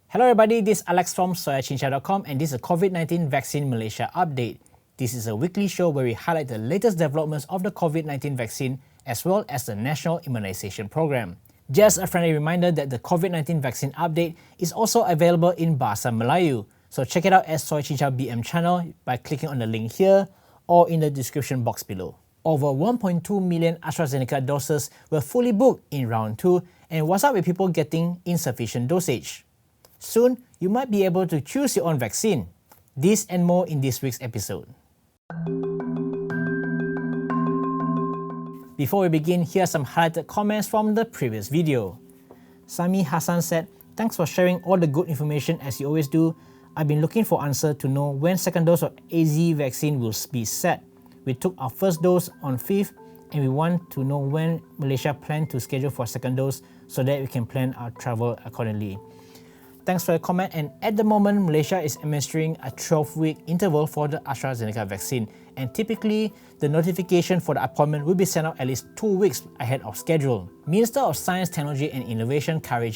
Hello everybody, this is Alex from SoyaCincau.com and this is a COVID-19 Vaccine Malaysia update. This is a weekly show where we highlight the latest developments of the COVID-19 vaccine as well as the National Immunisation Program. Just a friendly reminder that the COVID-19 vaccine update is also available in Bahasa Melayu, so check it out at SoyaCincau BM channel by clicking on the link here or in the description box below. Over 1.2 million AstraZeneca doses were fully booked in round 2, and what's up with people getting insufficient dosage? Soon, you might be able to choose your own vaccine. This and more in this week's episode. Before we begin, here are some highlighted comments from the previous video. Sami Hassan said, "Thanks for sharing all the good information as you always do. I've been looking for answer to know when second dose of AZ vaccine will be set. We took our first dose on 5th and we want to know when Malaysia plan to schedule for second dose so that we can plan our travel accordingly." Thanks for your comment, and at the moment, Malaysia is administering a 12-week interval for the AstraZeneca vaccine, and typically, the notification for the appointment will be sent out at least 2 weeks ahead of schedule. Minister of Science, Technology and Innovation Khairy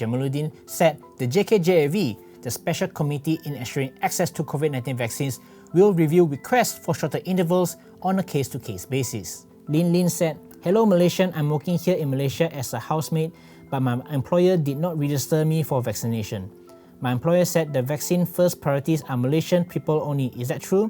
said the JKJAV, the Special Committee in Ensuring Access to COVID-19 Vaccines, will review requests for shorter intervals on a case-to-case basis. Lin said, "Hello Malaysian, I'm working here in Malaysia as a housemate, but my employer did not register me for vaccination. My employer said the vaccine first priorities are Malaysian people only. Is that true?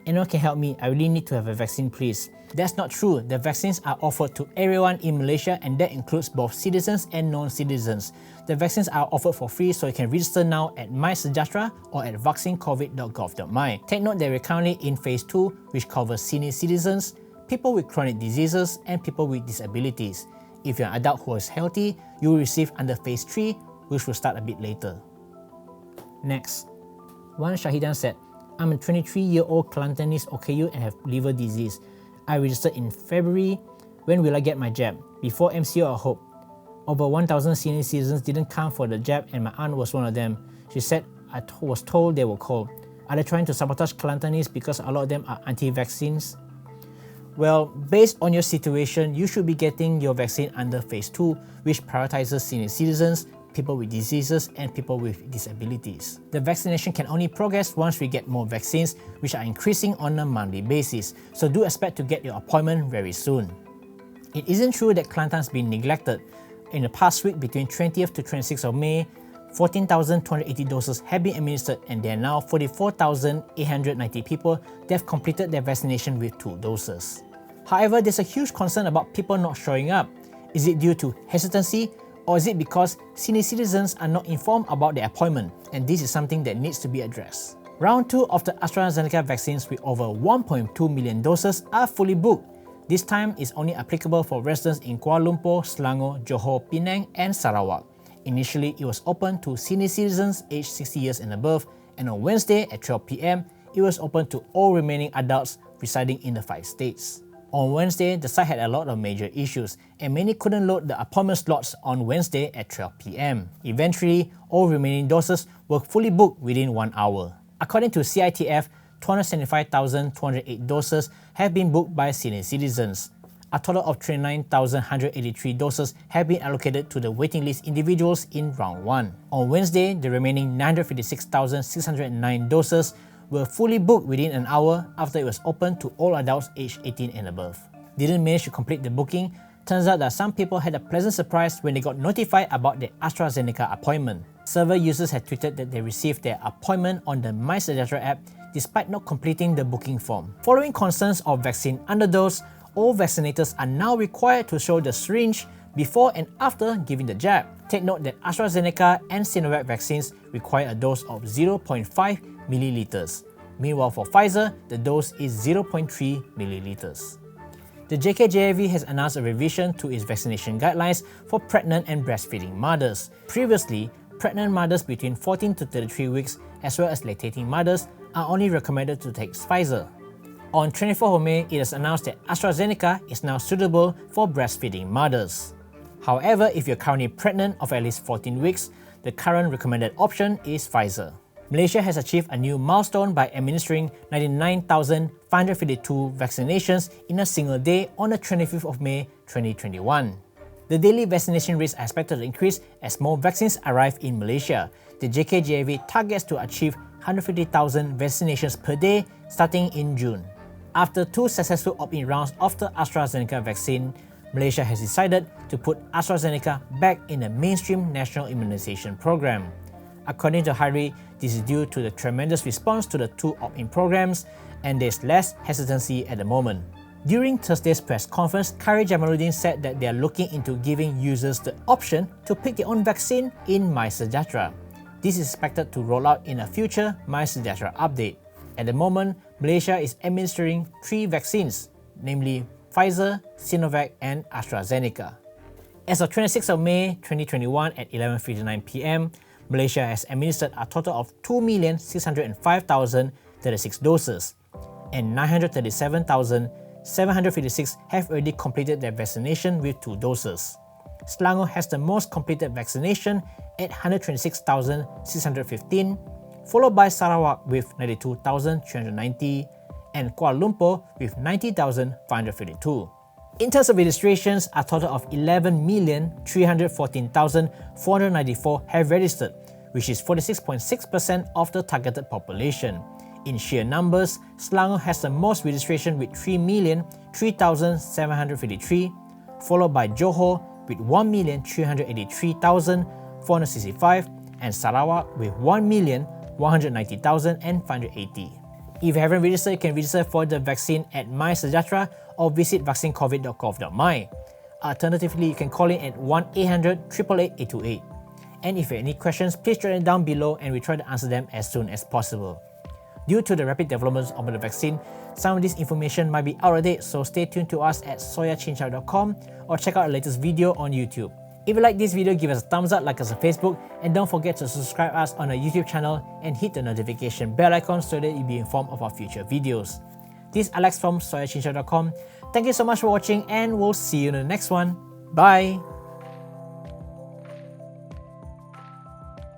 Anyone can help me. I really need to have a vaccine, please." That's not true. The vaccines are offered to everyone in Malaysia, and that includes both citizens and non-citizens. The vaccines are offered for free, so you can register now at MySejahtera or at vaccinecovid.gov.my. Take note that we're currently in phase 2, which covers senior citizens, people with chronic diseases, and people with disabilities. If you're an adult who is healthy, you will receive under phase 3, which will start a bit later. Next, Wan Shahidan said, "I'm a 23-year-old Kelantanese OKU and have liver disease. I registered in February. When will I get my jab? Before MCO, I hope. Over 1,000 senior citizens didn't come for the jab and my aunt was one of them. She said I was told they were called. Are they trying to sabotage Kelantanese because a lot of them are anti-vaccines?" Well, based on your situation, you should be getting your vaccine under phase 2, which prioritizes senior citizens, people with diseases, and people with disabilities. The vaccination can only progress once we get more vaccines, which are increasing on a monthly basis, so do expect to get your appointment very soon. It isn't true that Kelantan has been neglected. In the past week, between 20th to 26th of May, 14,280 doses have been administered, and there are now 44,890 people that have completed their vaccination with 2 doses. However, there's a huge concern about people not showing up. Is it due to hesitancy, or is it because senior citizens are not informed about their appointment? And this is something that needs to be addressed. Round 2 of the AstraZeneca vaccines with over 1.2 million doses are fully booked. This time is only applicable for residents in Kuala Lumpur, Selangor, Johor, Penang and Sarawak. Initially, it was open to senior citizens aged 60 years and above, and on Wednesday at 12 p.m, it was open to all remaining adults residing in the 5 states. On Wednesday, the site had a lot of major issues, and many couldn't load the appointment slots on Wednesday at 12 p.m. Eventually, all remaining doses were fully booked within 1 hour. According to CITF, 275,208 doses have been booked by senior citizens. A total of 39,183 doses have been allocated to the waiting list individuals in round 1. On Wednesday, the remaining 956,609 doses were fully booked within an hour after it was open to all adults aged 18 and above. Didn't manage to complete the booking? Turns out that some people had a pleasant surprise when they got notified about their AstraZeneca appointment. Several users had tweeted that they received their appointment on the MySejahtera app despite not completing the booking form. Following concerns of vaccine underdose, all vaccinators are now required to show the syringe before and after giving the jab. Take note that AstraZeneca and Sinovac vaccines require a dose of 0.5 milliliters. Meanwhile, for Pfizer, the dose is 0.3 milliliters. The JKJAV has announced a revision to its vaccination guidelines for pregnant and breastfeeding mothers. Previously, pregnant mothers between 14 to 33 weeks as well as lactating mothers are only recommended to take Pfizer. On 24th of May, it has announced that AstraZeneca is now suitable for breastfeeding mothers. However, if you're currently pregnant of at least 14 weeks, the current recommended option is Pfizer. Malaysia has achieved a new milestone by administering 99,552 vaccinations in a single day on the 25th of May 2021. The daily vaccination rates are expected to increase as more vaccines arrive in Malaysia. The JKGAV targets to achieve 150,000 vaccinations per day starting in June. After 2 successful opt-in rounds of the AstraZeneca vaccine, Malaysia has decided to put AstraZeneca back in the mainstream national immunisation program. According to Khairy, this is due to the tremendous response to the 2 opt-in programs, and there's less hesitancy at the moment. During Thursday's press conference, Khairy Jamaluddin said that they are looking into giving users the option to pick their own vaccine in MySejahtera. This is expected to roll out in a future MySejahtera update. At the moment, Malaysia is administering 3 vaccines, namely Pfizer, Sinovac and AstraZeneca. As of 26th of May 2021 at 11:59 p.m, Malaysia has administered a total of 2,605,036 doses, and 937,756 have already completed their vaccination with 2 doses. Selangor has the most completed vaccination at 126,615, followed by Sarawak with 92,390 and Kuala Lumpur with 90,552. In terms of registrations, a total of 11,314,494 have registered, which is 46.6% of the targeted population. In sheer numbers, Selangor has the most registration with 3,003,753, followed by Johor with 1,383,465 and Sarawak with 1,190,580. If you haven't registered, you can register for the vaccine at MySejahtera or visit vaccinecovid.gov.my. Alternatively, you can call in at 1-800-888-828. And if you have any questions, please write them down below and we try to answer them as soon as possible. Due to the rapid developments of the vaccine, some of this information might be out of date, so stay tuned to us at SoyaCincau.com or check out our latest video on YouTube. If you like this video, give us a thumbs up, like us on Facebook, and don't forget to subscribe us on our YouTube channel and hit the notification bell icon so that you'll be informed of our future videos. This is Alex from SoyaCincau.com. Thank you so much for watching and we'll see you in the next one. Bye!